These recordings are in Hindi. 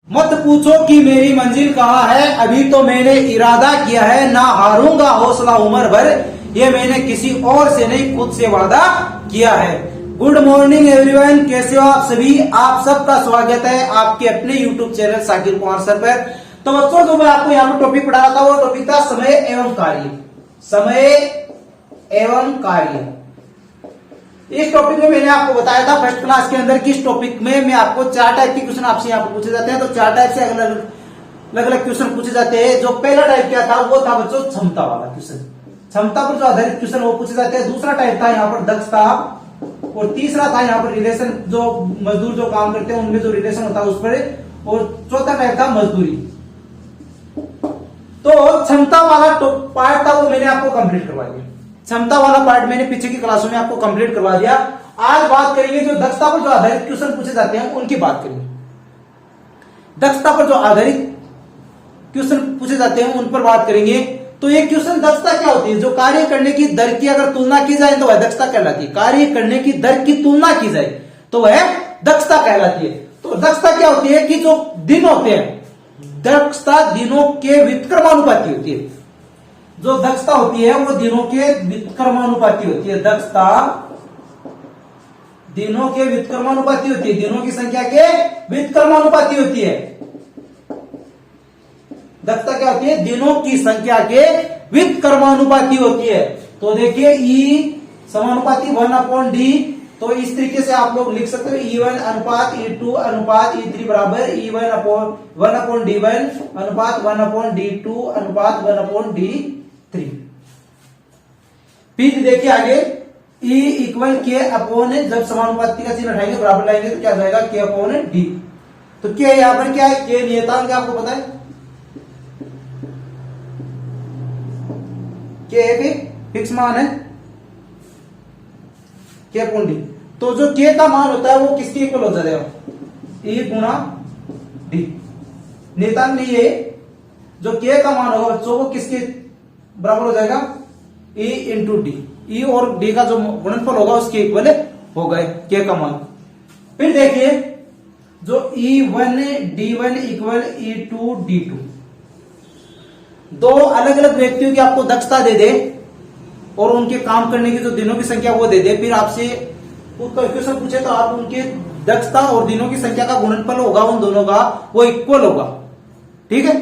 मत पूछो कि मेरी मंजिल कहाँ है, अभी तो मैंने इरादा किया है, ना हारूंगा हौसला उम्र भर, ये मैंने किसी और से नहीं खुद से वादा किया है। गुड मॉर्निंग एवरीवन, कैसे हो आप सभी। आप सबका स्वागत है आपके अपने YouTube channel Sakir Kumar sir पर। तो बच्चों जो मैं आपको यहाँ पर टॉपिक पढ़ा रहा था वो टॉपिक था समय एवं कार्य। समय एवं कार्य, इस टॉपिक में मैंने आपको बताया था फर्स्ट क्लास के अंदर कि इस टॉपिक में मैं आपको 4 टाइप के क्वेश्चन आपसे यहाँ पर पूछे जाते हैं। तो 4 टाइप से अलग अलग क्वेश्चन पूछे जाते हैं। जो पहला टाइप क्या था वो था बच्चों क्षमता वाला क्वेश्चन, क्षमता पर जो आधारित क्वेश्चन वो पूछे जाते हैं। दूसरा टाइप था यहाँ पर दक्षता, और तीसरा था यहाँ पर रिलेशन, जो मजदूर जो काम करते हैं उनमें जो रिलेशन होता है उस पर, और चौथा टाइप था मजदूरी। तो क्षमता वाला पार्ट था वो मैंने आपको कंप्लीट करवा दिया। क्षमता वाला पार्ट मैंने पीछे की क्लासों में आपको कंप्लीट करवा दिया। आज बात करेंगे जो दक्षता पर जो आधारित क्वेश्चन पूछे जाते हैं उनकी बात करेंगे। दक्षता पर जो आधारित क्वेश्चन पूछे जाते हैं उन पर बात करेंगे। तो ये क्वेश्चन दक्षता क्या होती है, जो कार्य करने की दर की अगर तुलना की जाए तो वह दक्षता कहलाती है। कार्य करने की दर की तुलना की जाए तो वह दक्षता कहलाती है। तो दक्षता क्या होती है कि जो दिन होते हैं, दक्षता दिनों के व्युत्क्रमानुपाती होती है। जो दक्षता होती है वो दिनों के व्युत्क्रमानुपाती होती है। दक्षता दिनों के व्युत्क्रमानुपाती होती है, दिनों की संख्या के व्युत्क्रमानुपाती होती है। दक्षता क्या होती है, दिनों की संख्या के व्युत्क्रमानुपाती होती है। तो देखिए E समानुपाती 1/D। तो इस तरीके से आप लोग लिख सकते हो E1 अनुपात E2 अनुपात E3 बराबर E1 1/D1 अनुपात 1/D2 अनुपात 1/D3। फिर देखिए आगे E इक्वल K अपॉन, जब समानुपाती का चिन्ह हटाएंगे बराबर लाएंगे तो क्या जाएगा K अपॉन D। तो K यहां पर क्या है, K नियतांक आपको पता है, K एक फिक्स मान है K अपॉन D। तो जो K का मान होता है वो किसके इक्वल हो जाएगा, E गुणा D। नियतांक नहीं है, जो K का मान होगा बच्चों वो किसके बराबर हो जाएगा, E इंटू D। E और D का जो गुणनफल होगा उसके इक्वल हो गए K का मान। फिर देखिए जो E1 D1 equal E2 D2, दो अलग अलग व्यक्तियों की आपको दक्षता दे दे और उनके काम करने की जो दिनों की संख्या वो दे दे, फिर आपसे क्वेश्चन पूछे तो आप उनके दक्षता और दिनों की संख्या का गुणनफल होगा उन दोनों का वो इक्वल होगा। ठीक है,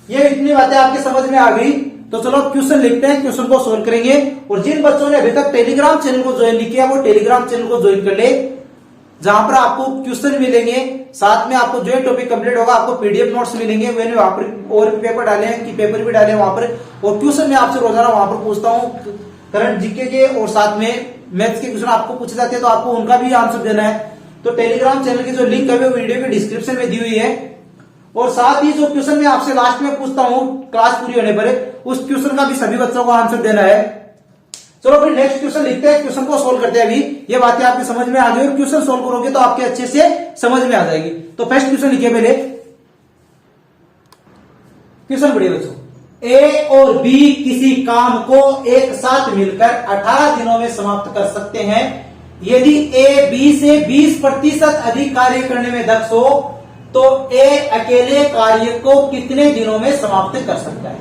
ये इतनी बातें आपके समझ में आ गई। तो चलो क्वेश्चन लिखते हैं, क्वेश्चन को सोल्व करेंगे। और जिन बच्चों ने अभी तक टेलीग्राम चैनल को ज्वाइन नहीं किया वो टेलीग्राम चैनल को ज्वाइन कर ले, जहां पर आपको क्वेश्चन मिलेंगे, साथ में आपको जो टॉपिक कंप्लीट होगा आपको पीडीएफ नोट्स मिलेंगे। मैंने वहां पर और भी पेपर डाले हैं कि पेपर भी डाले वहां पर, और क्वेश्चन मैं आपसे रोजाना वहां पर पूछता हूं करंट जीके के, और साथ में मैथ्स के क्वेश्चन आपको पूछे जाते हैं तो आपको उनका भी आंसर देना है। तो टेलीग्राम चैनल की जो लिंक है वो वीडियो के डिस्क्रिप्शन में दी हुई है। और साथ ही जो क्वेश्चन मैं आपसे लास्ट में पूछता हूं क्लास पूरी होने पर, उस क्वेश्चन का भी सभी बच्चों को आंसर देना है। चलो फिर नेक्स्ट क्वेश्चन लिखते हैं, क्वेश्चन को सोल्व करते हैं। अभी ये बातें आपकी समझ में आ गई और क्वेश्चन सोल्व करोगे तो आपके अच्छे से समझ में आ जाएगी। तो फर्स्ट क्वेश्चन लिखिए पहले, क्वेश्चन पढ़िए बच्चों। ए और बी किसी काम को एक साथ मिलकर 18 दिनों में समाप्त कर सकते हैं। यदि ए बी से 20% अधिक कार्य करने में दक्ष हो तो ए अकेले कार्य को कितने दिनों में समाप्त कर सकता है।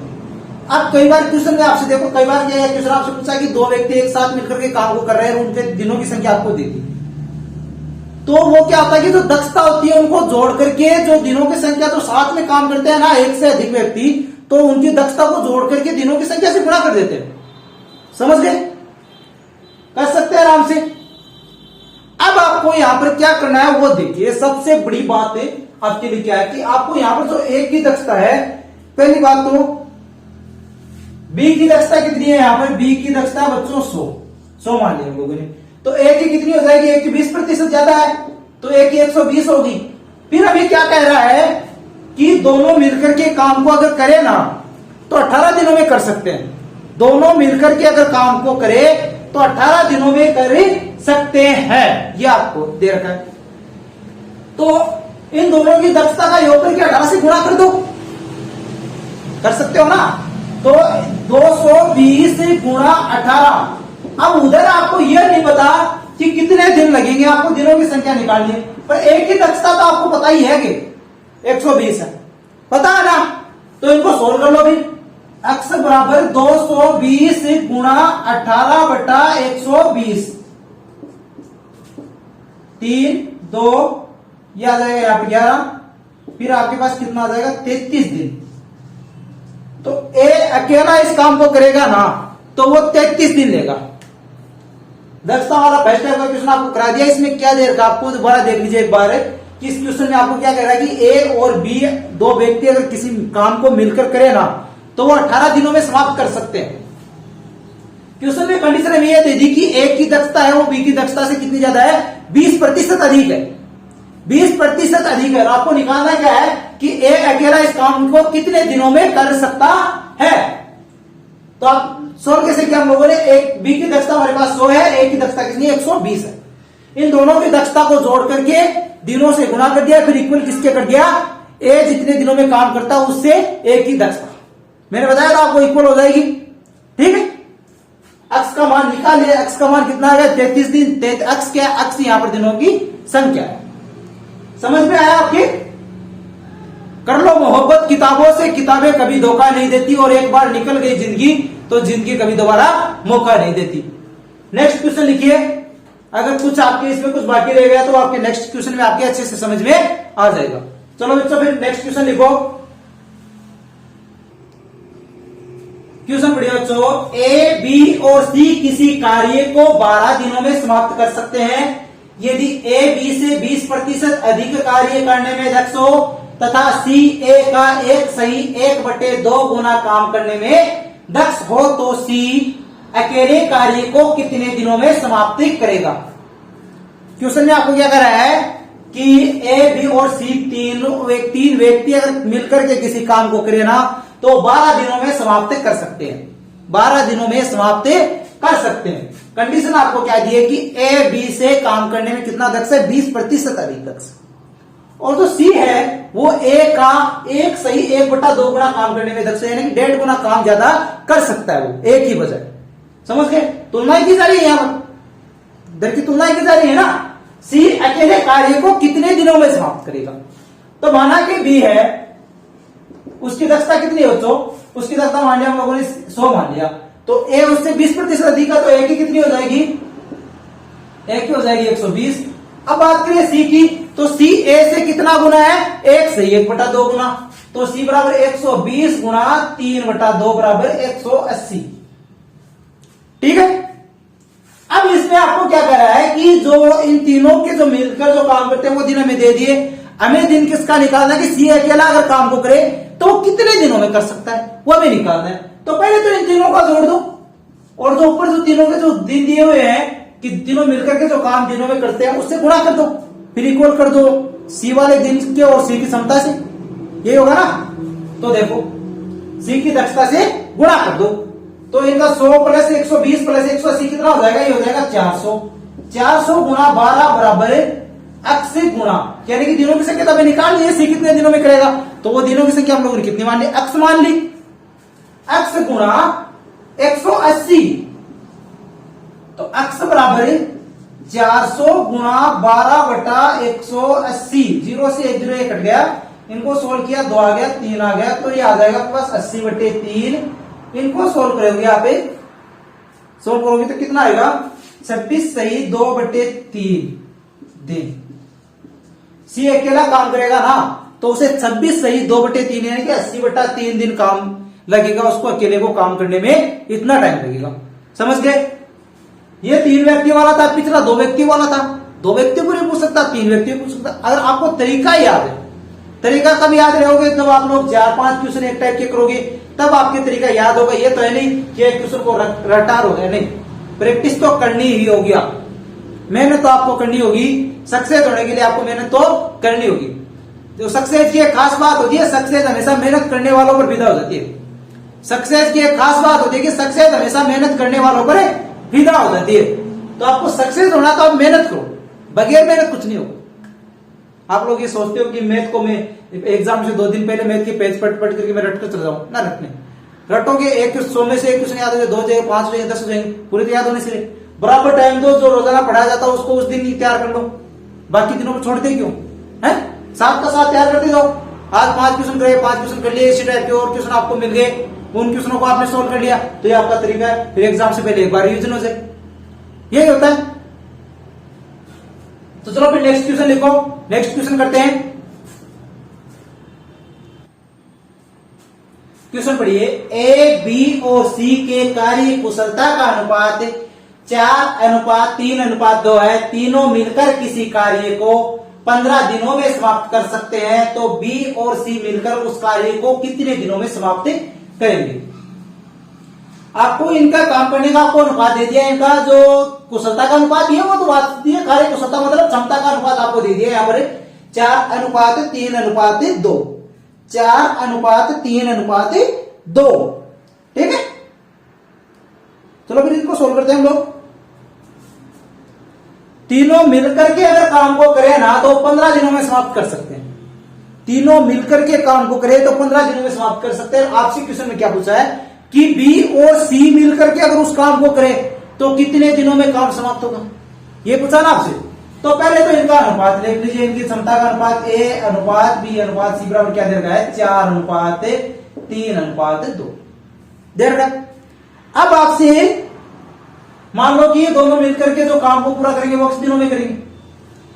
अब कई बार क्वेश्चन में आपसे देखो, कई बार क्या क्वेश्चन आपसे पूछा कि दो व्यक्ति एक साथ मिलकर के काम को कर रहे हैं और उनके दिनों की संख्या आपको दी थी। तो वो क्या होता है कि जो दक्षता होती है उनको जोड़ करके जो दिनों की संख्या जो साथ में काम करते हैं ना एक से अधिक व्यक्ति, तो उनकी दक्षता को जोड़ करके दिनों की संख्या से गुणा कर देते हैं। समझ गए, कर सकते हैं आराम से। अब आपको यहां पर क्या करना है वो देखिए, सबसे बड़ी बात है आपके लिए क्या है कि आपको यहां पर जो एक की दक्षता है, पहली बात तो बी की दक्षता कितनी है, यहां पर बी की दक्षता बच्चों 100 मान लिया हम लोगों ने। तो ए की कितनी हो जाएगी, ए की 20% ज्यादा है तो ए की 120 होगी। फिर अभी क्या कह रहा है कि दोनों मिलकर के काम को अगर करे ना तो 18 दिनों में कर सकते हैं। दोनों मिलकर के अगर काम को करे तो 18 दिनों में कर सकते हैं, ये आपको दे रखा है। तो इन दोनों की दक्षता का योग करके 18 से गुणा कर दो, कर सकते हो ना। तो 220 गुणा 18। अब उधर आपको यह नहीं पता कि कितने दिन लगेंगे, आपको दिनों की संख्या निकालनी है, पर एक ही दक्षता तो आपको पता ही है कि 120 है, पता है ना। तो इनको सोल्व कर लो फिर। x बराबर 220 गुणा 18/120, 3 2 ये आ जाएगा यहाँ पे 11, फिर आपके पास कितना आ जाएगा 33 दिन। तो ए अकेला इस काम को करेगा ना तो वो 33 दिन लेगा। दक्षता वाला फर्स्ट टाइप का क्वेश्चन आपको करा दिया। इसमें क्या दे रखा आपको दोबारा देख लीजिए एक बार कि इस क्वेश्चन में आपको क्या कह रहा है कि ए और बी दो व्यक्ति अगर किसी काम को मिलकर करे ना तो वो 18 दिनों में समाप्त कर सकते हैं। क्वेश्चन में कंडीशन में यह दे दी कि ए की दक्षता है वो बी की दक्षता से कितनी ज्यादा है, 20% अधिक है, 20% अधिक है। आपको निकालना क्या है कि ए अकेला इस काम को कितने दिनों में कर सकता है। तो आप सोल्व कैसे किया हम लोगों ने, एक बी की दक्षता हमारे पास 100 है, ए की दक्षता कितनी है 120 है। इन दोनों की दक्षता को जोड़ करके दिनों से गुणा कर दिया, फिर इक्वल किसके कर दिया, ए जितने दिनों में काम करता है उससे ए की दक्षता। मैंने बताया था आपको इक्वल हो जाएगी, ठीक है। अक्स का मान निकालिए, अक्स का मान कितना आ गया 33 दिन। अक्स क्या है, अक्स यहां पर दिनों की संख्या है। समझ में आया आपके। कर लो मोहब्बत किताबों से, किताबें कभी धोखा नहीं देती और एक बार निकल गई जिंदगी तो जिंदगी कभी दोबारा मौका नहीं देती। नेक्स्ट क्वेश्चन लिखिए। अगर कुछ आपके इसमें कुछ बाकी रह गया तो आपके नेक्स्ट क्वेश्चन में आपके अच्छे से समझ में आ जाएगा। चलो बच्चों फिर नेक्स्ट क्वेश्चन लिखो। क्वेश्चन पढ़िए बच्चों। ए बी और सी किसी कार्य को 12 दिनों में समाप्त कर सकते हैं यदि ए बी से 20% अधिक कार्य करने में दक्ष हो तथा सी ए का एक सही 1/2 गुना काम करने में दक्ष हो तो सी अकेले कार्य को कितने दिनों में समाप्ति करेगा। क्वेश्चन में आपको क्या कर रहा है कि ए बी और सी तीन व्यक्ति अगर मिलकर के किसी काम को करे ना तो 12 दिनों में समाप्त कर सकते हैं, 12 दिनों में समाप्त कर सकते हैं। कंडीशन आपको क्या दी है कि ए बी से काम करने में कितना दक्ष है, 20% अधिक दक्ष। और जो सी है वो ए का एक सही 1/2 गुना काम करने में दक्ष है, यानी कि 1.5 गुना काम ज्यादा कर सकता है वो एक ही बजाय। समझ गए, तुलना की जा रही है, यहां पर दर की तुलना की जा रही है ना। सी अकेले कार्य को कितने दिनों में समाप्त करेगा। तो माना कि बी है, उसकी दक्षता कितनी है बच्चों, उसकी दक्षता मान लिया हम लोगों ने 100 मान लिया, तो ए उससे 20% अधिक है तो ए की कितनी हो जाएगी, ए की हो जाएगी 120। अब बात करें सी की, तो सी ए से कितना गुना है, एक सही 1/2 गुना, तो सी बराबर 120 गुणा 3/2 बराबर 180। ठीक है। अब इसमें आपको क्या कह रहा है कि जो इन तीनों के जो मिलकर जो काम करते हैं वो दिन हमें दे दिए, हमें दिन किसका निकालना है कि सी अकेला अगर काम को करे तो कितने दिनों में कर सकता है वो हमें निकालना है। तो पहले तो इन तीनों का जोड़ दो और जो ऊपर जो तीनों के जो दिन दिए हुए हैं कि तीनों मिलकर के जो काम दिनों में करते हैं उससे गुणा कर दो, फिर इक्वल कर दो सी वाले दिन के और सी की क्षमता से, ये होगा ना। तो देखो सी की दक्षता से गुणा कर दो, तो इनका 100 प्लस 120 प्लस 180 कितना हो जाएगा, ये हो जाएगा 400। 400 गुणा 12 बराबर 80 गुणा, यानी कि दिनों की संख्या तो हमें निकाल ली है, सी कितने दिनों में करेगा, तो वो दिनों की संख्या हम लोगों ने कितनी मान ली, x मान ली। x गुणा 180, तो x बराबर 400 गुणा 12/180, 0 से 1 0 1 कट गया, इनको सोल्व किया 2 आ गया 3 आ गया, तो ये आ जाएगा प्लस 80/3। इनको सोल्व करोगे यहाँ पे, सोल्व करोगे तो कितना आएगा 26 सही 2/3 दिन। सी अकेला काम करेगा ना तो उसे 26 सही 2/3 यानी कि 80/3 दिन काम लगेगा उसको, अकेले को काम करने में इतना टाइम लगेगा। समझ गए। ये 3 व्यक्ति वाला था, पिछला 2 व्यक्ति वाला था, 2 व्यक्तियों को नहीं पूछ सकता, 3 व्यक्तियों को पूछ सकता। अगर आपको तरीका याद है, तरीका कब याद रहोगे जब आप लोग 4-5 क्वेश्चन एक टाइप के करोगे तब आपके तरीका याद होगा। ये तो है नहीं कि एक क्वेश्चन को रटा होगा, नहीं, प्रैक्टिस तो करनी ही होगी। आप मेहनत तो आपको करनी होगी, सक्सेस होने के लिए आपको मेहनत तो करनी होगी। जो सक्सेस की एक खास बात होती है, सक्सेस हमेशा मेहनत करने वालों पर विदा हो जाती है। सक्सेस की एक खास बात होती है कि सक्सेस हमेशा मेहनत करने वालों पर विदा हो जाती है। तो आपको सक्सेस होना तो आप मेहनत करो, बगैर मेहनत कुछ नहीं होगा। आप लोग ये सोचते हो कि मैथ को मैं एग्जाम से 2 दिन पहले मैथ के पेज पढ़ करके मैं रट कर चल जाऊं, ना रटने। रटोगे एक 100 में से एक क्वेश्चन याद हो जाए, 2 हो जाएंगे, 5 हो जाएंगे, 10 हो जाएंगे, पूरे तो याद होने से बराबर टाइम दो। जो रोजाना पढ़ाया जाता है उसको उस दिन ही तैयार कर लो, बाकी दिनों को छोड़ते क्यों है, साथ का साथ तैयार करते जाओ। आज 5 क्वेश्चन करे, 5 क्वेश्चन कर लिए, इसी टाइप के और क्वेश्चन आपको मिल गए, उन क्वेश्चनों को आपने सोल्व कर लिया, तो ये आपका तरीका है, फिर एग्जाम से पहले एक बार रिवीजन हो जाए, यही होता है। तो चलो फिर नेक्स्ट क्वेश्चन लिखो, नेक्स्ट क्वेश्चन करते हैं। क्वेश्चन पढ़िए, ए, बी और सी के कार्य कुशलता का अनुपात 4:3:2 है। तीनों मिलकर किसी कार्य को 15 दिनों में समाप्त कर सकते हैं, तो बी और सी मिलकर उस कार्य को कितने दिनों में समाप्त करेंगे। आपको इनका काम करने का आपको अनुपात दे दिया, इनका जो कुशलता का अनुपात है वो तो बात दी है, कार्य कुशलता मतलब क्षमता का अनुपात आपको दे दिया यहाँ पर 4:3:2, 4:3:2, ठीक है। चलो फिर इसको सोल्व करते हैं हम लोग। तीनों मिलकर के अगर काम को करें ना तो 15 दिनों में समाप्त कर सकते हैं। तीनों मिलकर के काम को करें तो 15 दिनों में समाप्त कर सकते हैं। आपसे क्वेश्चन में क्या पूछा है कि बी और सी मिलकर के अगर उस काम को करें तो कितने दिनों में काम समाप्त होगा, ये पूछा ना आपसे। तो पहले तो इनका अनुपात लिख लीजिए, इनकी क्षमता का अनुपात A/B/C बराबर क्या दे रखा है, 4:3:2 दे रखा है। अब आपसे मान लो कि ये दोनों मिलकर के जो काम को पूरा करेंगे वो अक्ष दिनों में करेंगे,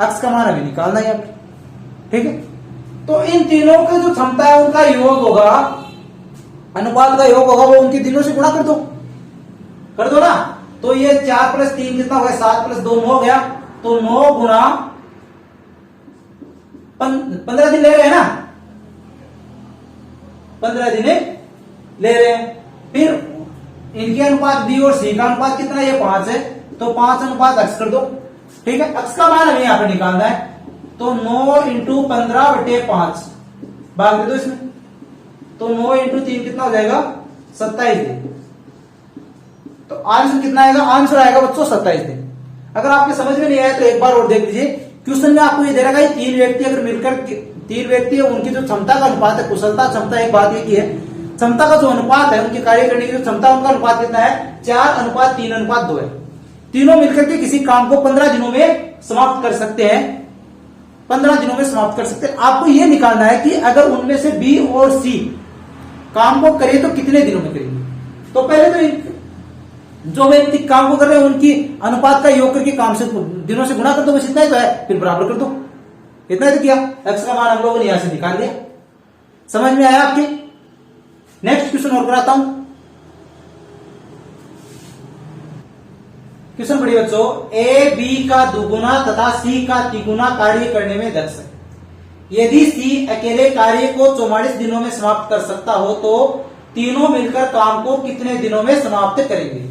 अक्ष का मान अभी निकालना है यहाँ पर, ठीक है। तो इन तीनों की जो क्षमता है उनका योग होगा, अनुपात का योग होगा, वो उनके दिनों से गुणा कर दो ना। तो ये 4 + 3 कितना हो गया, 7 + 2 9 हो गया, तो 9 गुणा 15 दिन ले रहे हैं ना, 15 दिन ले रहे हैं। फिर इनके अनुपात बी और सी का अनुपात कितना है, ये 5 है, तो 5 अक्ष कर दो, ठीक है। अक्ष का मान हमें यहां पर निकालना है, तो 9 × 15/5 भाग दे दो इसमें, तो 9 × 3 कितना हो जाएगा, 27 दिन। तो आंसर कितना आएगा, आंसर आएगा बच्चों 27 दिन। अगर आपके समझ में नहीं आया तो एक बार और देख लीजिए, क्वेश्चन में आपको ये दे रखा है 3 व्यक्ति अगर मिलकर 3 व्यक्ति है, उनकी जो क्षमता का अनुपात है, कुशलता क्षमता एक बात ये की है, क्षमता का जो अनुपात है उनके कार्य करने की जो क्षमता, उनका अनुपात कितना है, 4:3:2 है। तीनों मिलकर के किसी काम को 15 दिनों में समाप्त कर सकते हैं, 15 दिनों में समाप्त कर सकते हैं। आपको यह निकालना है कि अगर उनमें से बी और सी काम को करे तो कितने दिनों में करेंगे। तो पहले तो जो व्यक्ति काम को कर रहे हैं उनकी अनुपात का योग करके काम से दिनों से गुणा कर दो, बस इतना ही तो है, फिर बराबर कर दो, इतना ही तो किया। एक्स का मान हम लोगों ने यहां से निकाल दिया। समझ में आया आपके। नेक्स्ट क्वेश्चन और कराता हूं। क्वेश्चन पढ़िए बच्चों, ए बी का दुगुना तथा सी का तिगुना कार्य करने में दक्ष है। यदि सी अकेले कार्य को 44 दिनों में समाप्त कर सकता हो तो तीनों मिलकर काम को कितने दिनों में समाप्त करेंगे।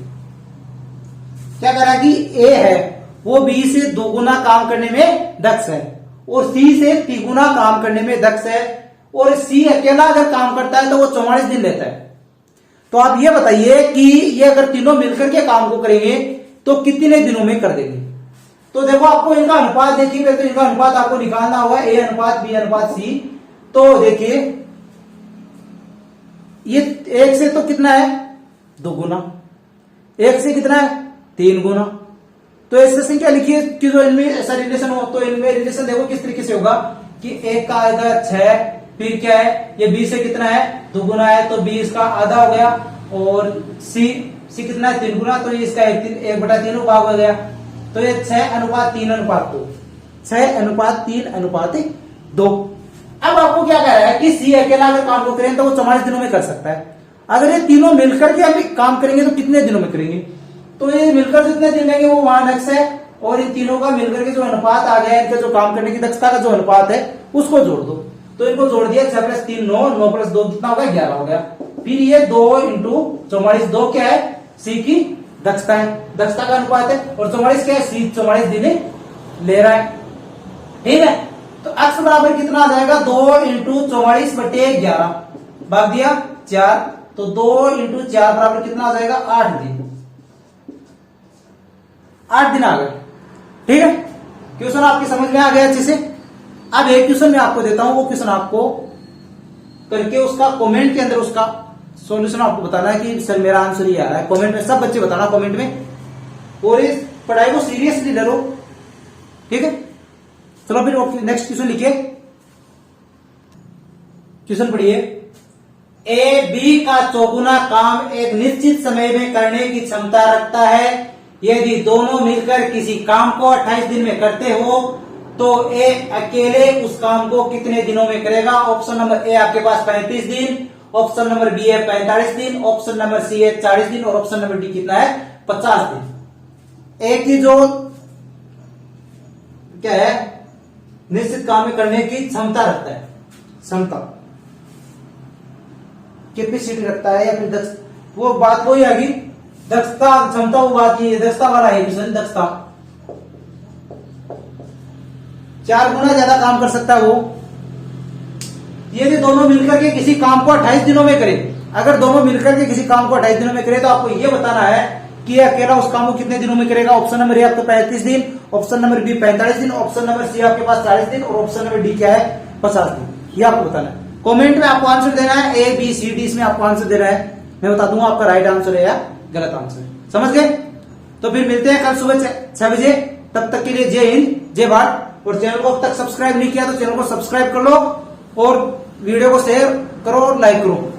क्या करा कि ए है वो बी से दोगुना काम करने में दक्ष है और सी से तिगुना काम करने में दक्ष है, और सी अकेला अगर काम करता है तो वो 44 दिन लेता है। तो आप ये बताइए कि ये अगर तीनों मिलकर के काम को करेंगे तो कितने दिनों में कर देंगे। तो देखो आपको इनका अनुपात देखिए, तो इनका अनुपात आपको निकालना होगा, A/B/C। तो देखिए ये 1 से तो कितना है, 2 गुना, 1 से कितना है, 3 गुना। तो ऐसे संख्या लिखिए कि जो इनमें ऐसा रिलेशन हो, तो इनमें रिलेशन देखो किस तरीके से होगा कि 1 का आएगा 6, फिर क्या है, ये B से कितना है, 2 गुना है, तो B इसका आधा हो गया, और C कितना है, 3 गुना, तो ये इसका 1/3 भाग हो गया। तो ये 6:3:2, 6:3:2। अब आपको क्या कह रहा है कि सी अकेला अगर काम को करें तो वो 44 दिनों में कर सकता है। अगर ये तीनों मिलकर के अभी काम करेंगे तो कितने दिनों में करेंगे। तो ये मिलकर जितने दिन लेंगे वो वहां दक्ष है, और इन तीनों का मिलकर के जो अनुपात आ गया, इनका जो काम करने की दक्षता का जो अनुपात है उसको जोड़ दो। तो इनको जोड़ दिया, 6 + 3 9, 9 + 2 कितना होगा, 11 हो गया। फिर ये 2 × 44, 2 क्या है, सी की दक्षता है, दक्षता का अनुपात है, और 44 क्या है, सी 44 दिन ले रहा है, ठीक है। तो अक्ष बराबर कितना आ जाएगा, 2 × 44/11 भाग दिया 4, तो 2 × 4 बराबर कितना आ जाएगा, 8 दिन, 8 दिन आ गए, ठीक है। क्वेश्चन आपकी समझ में आ गया अच्छे से। अब एक क्वेश्चन मैं आपको देता हूं, वो क्वेश्चन आपको करके उसका कमेंट के अंदर उसका सॉल्यूशन आपको बताना है कि सर मेरा आंसर ये आ रहा है। कमेंट में सब बच्चे बताना कमेंट में, और इस पढ़ाई को सीरियसली ले लो, ठीक है। चलो फिर नेक्स्ट क्वेश्चन लिखिए। क्वेश्चन पढ़िए। ए बी का चौगुना काम एक निश्चित समय में करने की क्षमता रखता है। यदि दोनों मिलकर किसी काम को 28 दिन में करते हो तो ए अकेले उस काम को कितने दिनों में करेगा? ऑप्शन नंबर ए आपके पास 35 दिन, ऑप्शन नंबर बी है 45 दिन, ऑप्शन नंबर सी है 40 दिन और ऑप्शन नंबर डी कितना है? 50 दिन। ए की जो क्या है निश्चित काम में करने की क्षमता रखता है, क्षमता कैपेसिटी रखता है या फिर दक्ष, वो बात वही आ गई दक्षता क्षमता, वो बात की दक्षता वाला है क्वेश्चन। दक्षता 4 गुना ज्यादा काम कर सकता है वो। यदि दोनों मिलकर के किसी काम को 28 दिनों में करे, अगर दोनों मिलकर के किसी काम को 28 दिनों में करे तो आपको यह बताना है कि अकेला उस काम को कितने दिनों में करेगा। ऑप्शन नंबर ए आपको 35 दिन, ऑप्शन नंबर बी 45 दिन, ऑप्शन नंबर सी आपके पास 40 दिन और ऑप्शन नंबर डी क्या है? 50 दिन। ये आपको बताना है। कमेंट में आपको आंसर देना है, ए बी सी डी इसमें आपको आंसर देना है। मैं बता दूंगा आपका राइट आंसर है या गलत आंसर है। समझ गए? तो फिर मिलते हैं कल सुबह 6 बजे। तब तक के लिए जय हिंद, जय भारत। और चैनल को अब तक सब्सक्राइब नहीं किया तो चैनल को सब्सक्राइब कर लो और वीडियो को शेयर करो और लाइक करो।